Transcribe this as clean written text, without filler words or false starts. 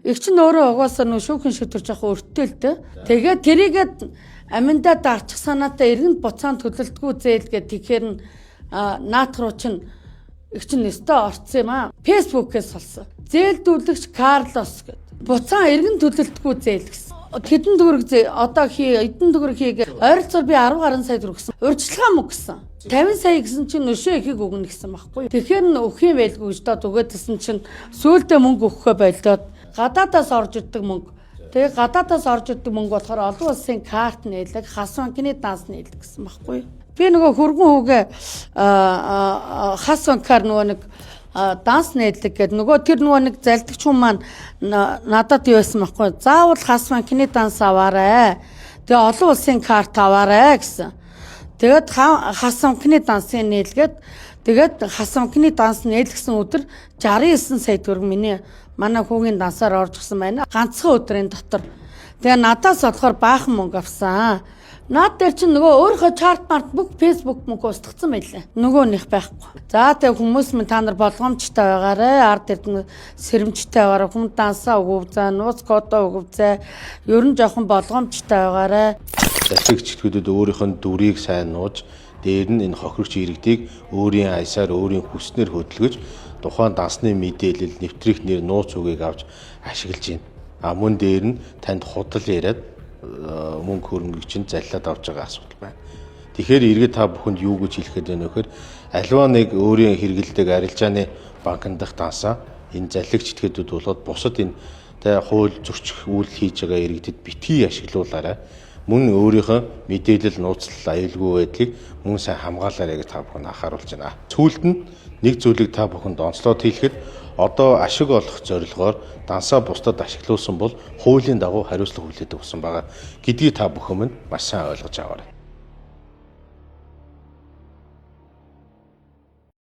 Их чинь өөрөө угаасаа нөө шүүхэн шийдвэр жоохон өртөө л дээ. Тэгээд тэрийгээд аминдаа дарчих санаатай эргэн буцаан төлөлтгүй зээл гэдэг тэгэхээр наадах руу чинь их чинь нэстэ орцсон юм аа. Фэйсбүүкээс солсон. Зээлдүүлэгч Карлос гэдэг. Буцаан эргэн төлөлтгүй зээл гэсэн. Хэдэн төгрөг одоо эдэн төгрөг хийгээ ойролцоогоор би 10 гаруй сая төгрөг гэсэн. Урьдчилгаа мөн гэсэн. 50 сая гэсэн чинь өшөө ихийг өгнө гэсэн байхгүй. Тэгэхээр өгөх юм байлгүй гэж доод өгөөдсөн чинь сүүлдээ мөнгө өгөхөө байлдаад гадаадаас орж ирдэг мөнгө. Тэгээ гадаадаас орж ирдэг мөнгө болохоор олон улсын карт нээлэг, хас банкны данс нээлэг гэсэн байхгүй. Би нөгөө хөргөн хүүгээ хас банкар нөгөө нэг данс нээлэг гэдэг нөгөө тэр нөгөө нэг залдагч хүн маань надад юу байсан байхгүй. Заавал хас банкны данс аваарай. Тэгээ олон улсын карт аваарай гэсэн. Тэгээд хас банкны дансыг нээлгээд тэгээд хас банкны данс нээлгсэн өдөр 69 сая төгрөг манай хүүгийн дансаар орж гисэн байна. Ганцхан өдрийн дотор. Тэгээ надаас болохоор баахан мөнгө авсан. Наад дээр чинь нөгөө өөрийнхөө чарт март бүх фэйсбүүк мөнгө устгацсан байлаа. Нөгөөнийх байхгүй. За тэгээ хүмүүс минь та нар болгоомжтой байгаарэ. Ард эрдэнэ сэрэмжтэй байгаарэ. Хүн дансаа өгөвзээ, нууц кодоо өгөвзээ. Ер нь жоохон болгоомжтой байгаарэ. Засагчдгүүдэд өөрийнх нь дүрийг сайн нууж, дээр нь энэ хохирогч иргэдийг өөрийн аясаар, өөрийн хүснээр хөдөлгөж, тухайн дансны мэдээлэл, нэвтрэх нэр, нууц үгийг авч ашиглаж байна. Мөн дээр нь танд худал яриад мөнгө хөрөнгөийг чинь заллаад авч байгаа асуудал байна. Тэгэхээр иргэд та бүхэнд юу гэж хэлэхэд байна вэ гэхээр аливаа нэг өөрийн хэрэгэлдэг арилжааны банкнд дах дансаа энэ заллагч этгээдүүд болоод бусад энэ хууль зөрчих үйлдэл хийж байгаа иргэдэд битгий ашиглуулаарай. Мөн өөрийнхөө мэдээлэл нууцлал аюулгүй байдлыг мөн сайн хамгаалаарай гэж та бүхэн анхааруулж байна. Сүүлд нь нэг зүйлийг та бүхэнд онцлоод хэлэхэд одоо ашиг олох зорилгоор дансаа бусдад ашиглуулсан бол хуулийн дагуу хариуцлага хүлээдэг болсон байгаа гэдгийг та бүхэн маань маш сайн ойлгож аваарай.